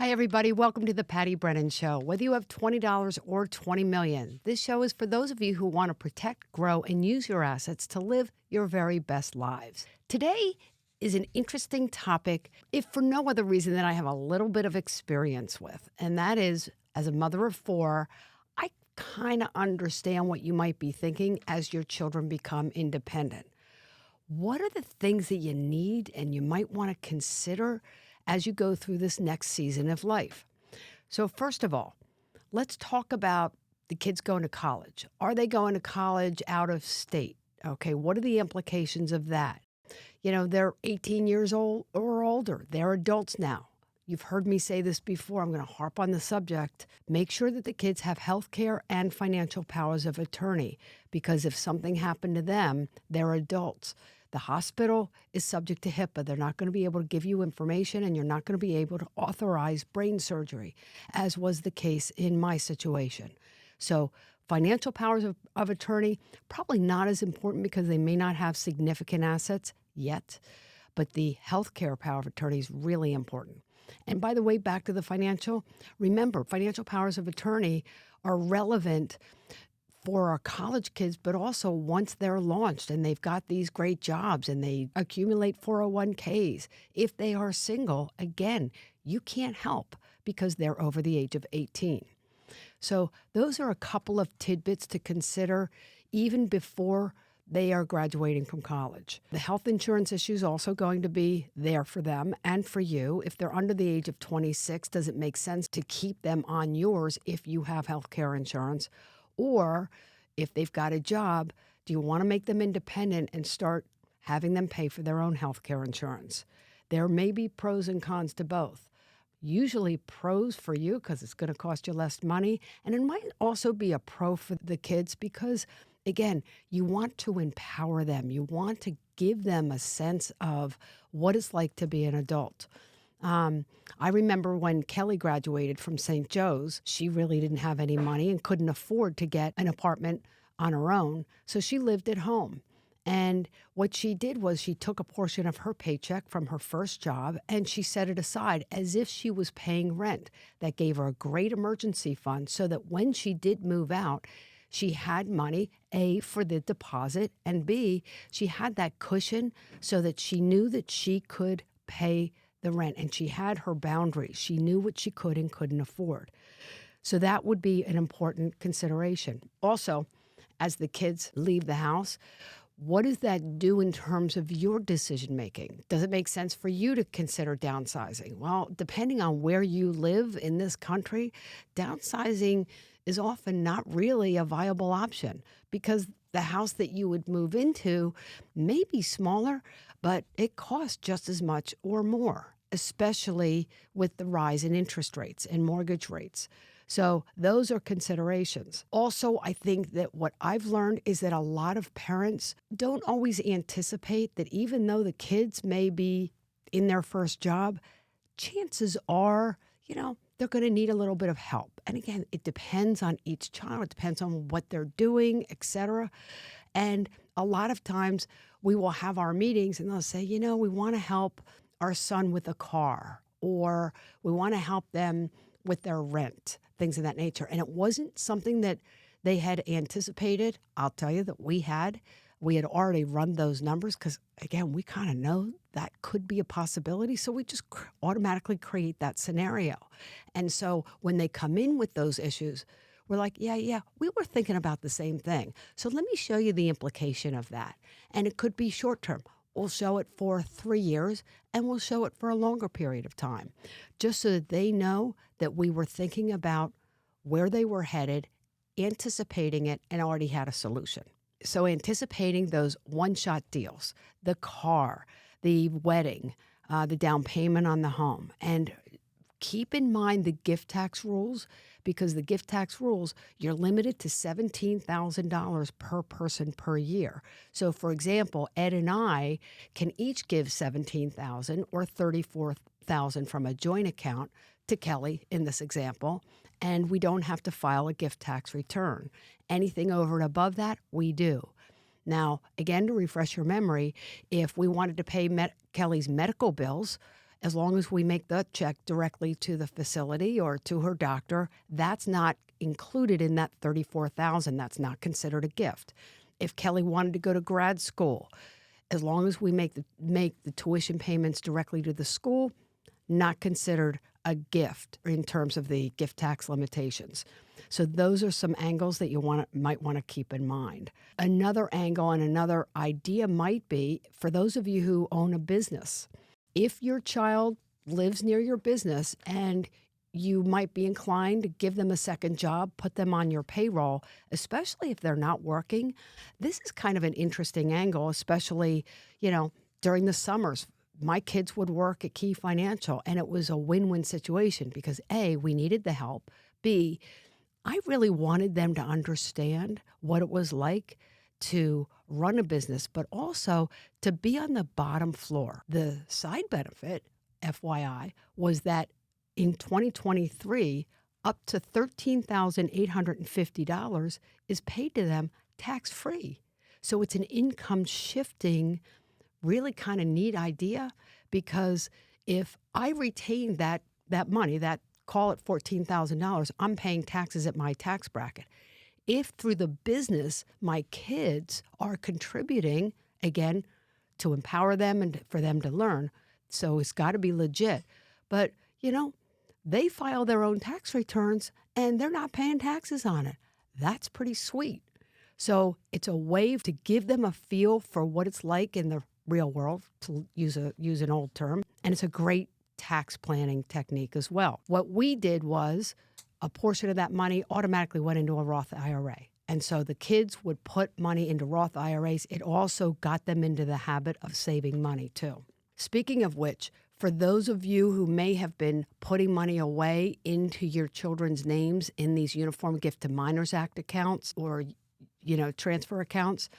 Hi, everybody. Welcome to the Patty Brennan Show. Whether you have $20 or $20 million, this show is for those of you who want to protect, grow, and use your assets to live your very best lives. Today is an interesting topic, if for no other reason than I have a little bit of experience with, and that is, as a mother of four, I kind of understand what you might be thinking as your children become independent. What are the things that you need and you might want to consider as you go through this next season of life? So first of all, let's talk about the kids going to college. Are they going to college out of state? Okay, what are the implications of that? You know, they're 18 years old or older. They're adults now. You've heard me say this before. I'm going to harp on the subject. Make sure that the kids have health care and financial powers of attorney, because if something happened to them, they're adults. The hospital is subject to HIPAA. They're not going to be able to give you information, and you're not going to be able to authorize brain surgery, as was the case in my situation. So financial powers of attorney, probably not as important because they may not have significant assets yet, but the healthcare power of attorney is really important. And by the way, back to the financial, remember, financial powers of attorney are relevant for our college kids, but also once they're launched and they've got these great jobs and they accumulate 401ks. If they are single, again, you can't help because they're over the age of 18. So those are a couple of tidbits to consider even before they are graduating from college. The health insurance issue is also going to be there for them and for you. If they're under the age of 26, does it make sense to keep them on yours if you have health care insurance? Or if they've got a job, do you want to make them independent and start having them pay for their own health care insurance? There may be pros and cons to both. Usually pros for you because it's going to cost you less money. And it might also be a pro for the kids because, again, you want to empower them. You want to give them a sense of what it's like to be an adult. I remember when Kelly graduated from St. Joe's, she really didn't have any money and couldn't afford to get an apartment on her own, so she lived at home. And what she did was she took a portion of her paycheck from her first job and she set it aside as if she was paying rent. That gave her a great emergency fund so that when she did move out, she had money, A, for the deposit, and B, she had that cushion so that she knew that she could pay the rent, and she had her boundaries. She knew what she could and couldn't afford. So that would be an important consideration. Also, as the kids leave the house, what does that do in terms of your decision making? Does it make sense for you to consider downsizing? Well, depending on where you live in this country, downsizing is often not really a viable option because the house that you would move into may be smaller, but it costs just as much or more, especially with the rise in interest rates and mortgage rates. So those are considerations. Also, I think that what I've learned is that a lot of parents don't always anticipate that even though the kids may be in their first job, chances are, they're going to need a little bit of help. And again, it depends on each child. It depends on what they're doing, et cetera. And a lot of times we will have our meetings and they'll say, we want to help our son with a car, or we want to help them with their rent, things of that nature. And it wasn't something that they had anticipated. I'll tell you that we had already run those numbers because, again, we kind of know that could be a possibility. So we just automatically create that scenario. And so when they come in with those issues, we're like, yeah, we were thinking about the same thing. So let me show you the implication of that. And it could be short term. We'll show it for 3 years and we'll show it for a longer period of time, just so that they know that we were thinking about where they were headed, anticipating it, and already had a solution. So anticipating those one-shot deals, the car, the wedding, the down payment on the home, and keep in mind the gift tax rules, because the gift tax rules, you're limited to $17,000 per person per year. So, for example, Ed and I can each give $17,000 or $34,000 from a joint account to Kelly in this example, and we don't have to file a gift tax return. Anything over and above that, we do. Now, again, to refresh your memory, if we wanted to pay Kelly's medical bills, as long as we make the check directly to the facility or to her doctor, that's not included in that $34,000. That's not considered a gift. If Kelly wanted to go to grad school, as long as we make the tuition payments directly to the school, not considered a gift in terms of the gift tax limitations. So those are some angles that you might want to keep in mind. Another angle and another idea might be for those of you who own a business. If your child lives near your business and you might be inclined to give them a second job, put them on your payroll, especially if they're not working. This is kind of an interesting angle, especially, during the summers. My kids would work at Key Financial, and it was a win-win situation because A, we needed the help. B, I really wanted them to understand what it was like to run a business, but also to be on the bottom floor. The side benefit, FYI, was that in 2023, up to $13,850 is paid to them tax-free. So it's an income shifting, really kind of neat idea, because if I retain that money, call it $14,000, I'm paying taxes at my tax bracket. If through the business, my kids are contributing, again, to empower them and for them to learn, so it's got to be legit. But, they file their own tax returns and they're not paying taxes on it. That's pretty sweet. So it's a way to give them a feel for what it's like in the real world, to use an old term. And it's a great tax planning technique as well. What we did was a portion of that money automatically went into a Roth IRA. And so the kids would put money into Roth IRAs. It also got them into the habit of saving money too. Speaking of which, for those of you who may have been putting money away into your children's names in these Uniform Gift to Minors Act accounts or, transfer accounts,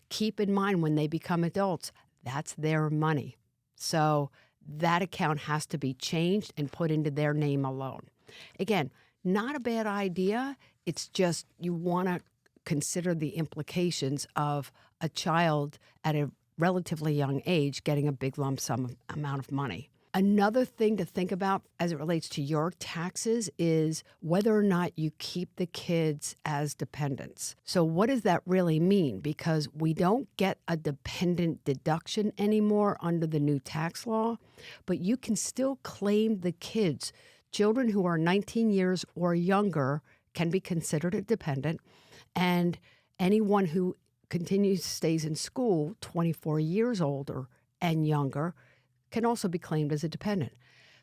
keep in mind when they become adults, that's their money. So that account has to be changed and put into their name alone. Again, not a bad idea. It's just you want to consider the implications of a child at a relatively young age getting a big lump sum amount of money. Another thing to think about as it relates to your taxes is whether or not you keep the kids as dependents. So what does that really mean? Because we don't get a dependent deduction anymore under the new tax law, but you can still claim the kids. Children who are 19 years or younger can be considered a dependent, and anyone who stays in school 24 years older and younger can also be claimed as a dependent.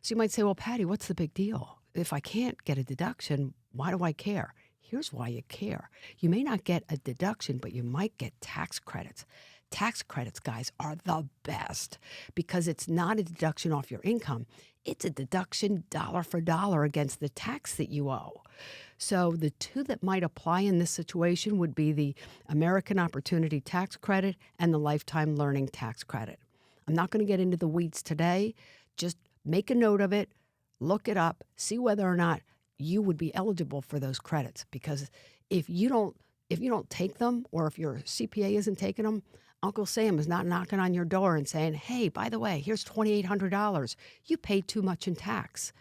So you might say, well, Patty, what's the big deal? If I can't get a deduction, why do I care? Here's why you care. You may not get a deduction, but you might get tax credits. Tax credits, guys, are the best because it's not a deduction off your income. It's a deduction dollar for dollar against the tax that you owe. So the two that might apply in this situation would be the American Opportunity Tax Credit and the Lifetime Learning Tax Credit. I'm not going to get into the weeds today. Just make a note of it, look it up, see whether or not you would be eligible for those credits. Because if you don't take them, or if your CPA isn't taking them, Uncle Sam is not knocking on your door and saying, hey, by the way, here's $2,800. You paid too much in tax.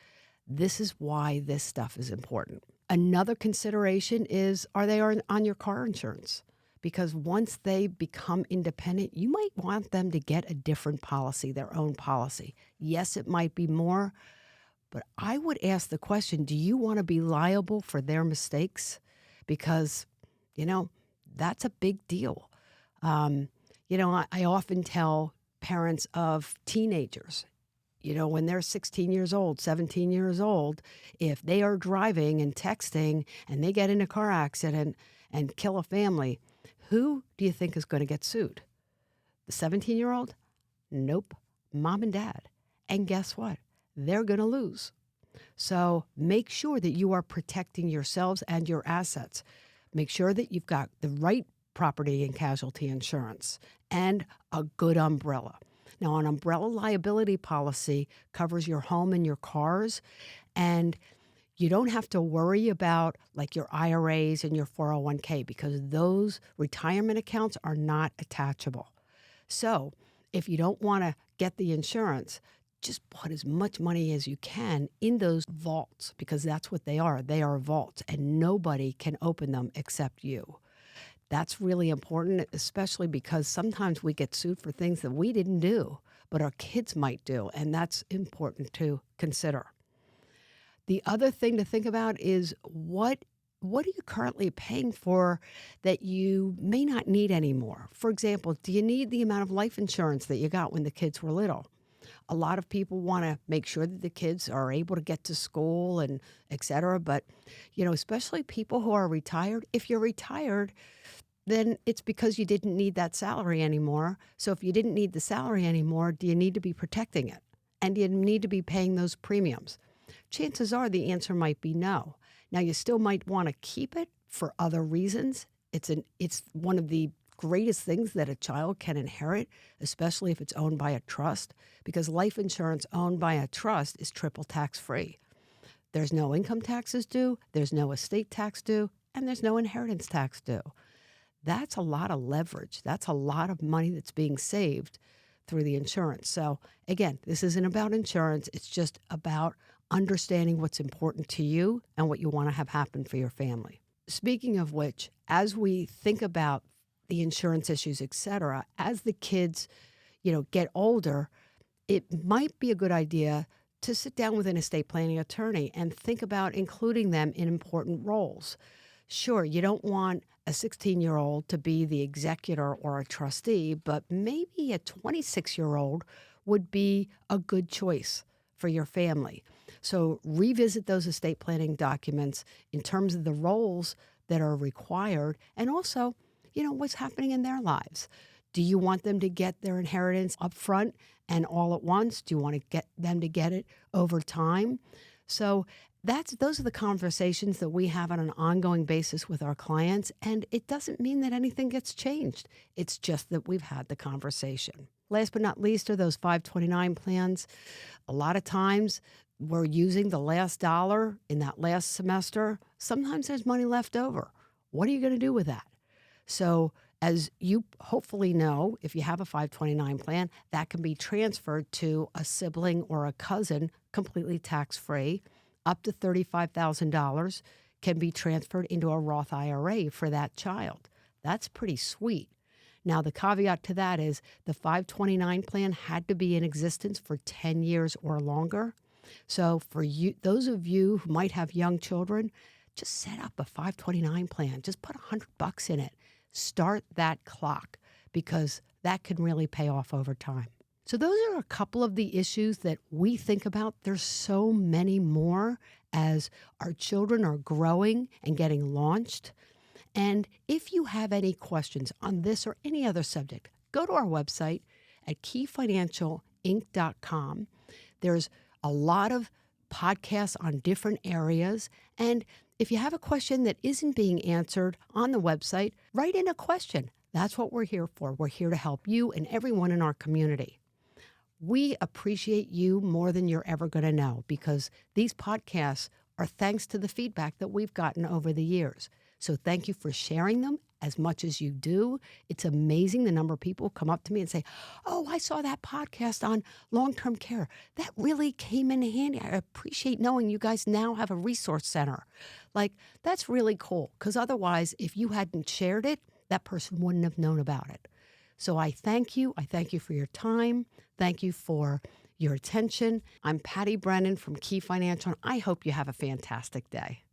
This is why this stuff is important. Another consideration is, are they on your car insurance? Because once they become independent, you might want them to get a different policy, their own policy. Yes, it might be more, but I would ask the question, do you want to be liable for their mistakes? Because, that's a big deal. I often tell parents of teenagers, when they're 16 years old, 17 years old, if they are driving and texting and they get in a car accident and kill a family, who do you think is going to get sued? The 17-year-old? Nope. Mom and dad. And guess what? They're going to lose. So make sure that you are protecting yourselves and your assets. Make sure that you've got the right property and casualty insurance and a good umbrella. Now, an umbrella liability policy covers your home and your cars, and you don't have to worry about like your IRAs and your 401k because those retirement accounts are not attachable. So if you don't want to get the insurance, just put as much money as you can in those vaults, because that's what they are. They are vaults, and nobody can open them except you. That's really important, especially because sometimes we get sued for things that we didn't do, but our kids might do, and that's important to consider. The other thing to think about is what are you currently paying for that you may not need anymore? For example, do you need the amount of life insurance that you got when the kids were little? A lot of people want to make sure that the kids are able to get to school and et cetera. But, especially people who are retired, if you're retired, then it's because you didn't need that salary anymore. So if you didn't need the salary anymore, do you need to be protecting it? And do you need to be paying those premiums? Chances are the answer might be no. Now, you still might want to keep it for other reasons. It's one of the greatest things that a child can inherit, especially if it's owned by a trust, because life insurance owned by a trust is triple tax-free. There's no income taxes due, there's no estate tax due, and there's no inheritance tax due. That's a lot of leverage. That's a lot of money that's being saved through the insurance. So again, this isn't about insurance. It's just about understanding what's important to you and what you want to have happen for your family. Speaking of which, as we think about the insurance issues, et cetera, as the kids, get older, it might be a good idea to sit down with an estate planning attorney and think about including them in important roles. Sure, you don't want a 16-year-old to be the executor or a trustee, but maybe a 26-year-old would be a good choice for your family. So revisit those estate planning documents in terms of the roles that are required, and also, what's happening in their lives. Do you want them to get their inheritance up front and all at once? Do you want to get them to get it over time? So those are the conversations that we have on an ongoing basis with our clients, and it doesn't mean that anything gets changed. It's just that we've had the conversation. Last but not least are those 529 plans. A lot of times we're using the last dollar in that last semester. Sometimes there's money left over. What are you going to do with that? So as you hopefully know, if you have a 529 plan, that can be transferred to a sibling or a cousin completely tax-free. Up to $35,000 can be transferred into a Roth IRA for that child. That's pretty sweet. Now, the caveat to that is the 529 plan had to be in existence for 10 years or longer. So for you, those of you who might have young children, just set up a 529 plan. Just put $100 in it. Start that clock, because that can really pay off over time. So those are a couple of the issues that we think about. There's so many more as our children are growing and getting launched. And if you have any questions on this or any other subject, go to our website at keyfinancialinc.com. There's a lot of podcasts on different areas. And if you have a question that isn't being answered on the website, write in a question. That's what we're here for. We're here to help you and everyone in our community. We appreciate you more than you're ever going to know, because these podcasts are thanks to the feedback that we've gotten over the years. So thank you for sharing them as much as you do. It's amazing the number of people come up to me and say, "Oh, I saw that podcast on long-term care. That really came in handy. I appreciate knowing you guys now have a resource center." That's really cool, because otherwise, if you hadn't shared it, that person wouldn't have known about it. So I thank you. I thank you for your time. Thank you for your attention. I'm Patty Brennan from Key Financial, and I hope you have a fantastic day.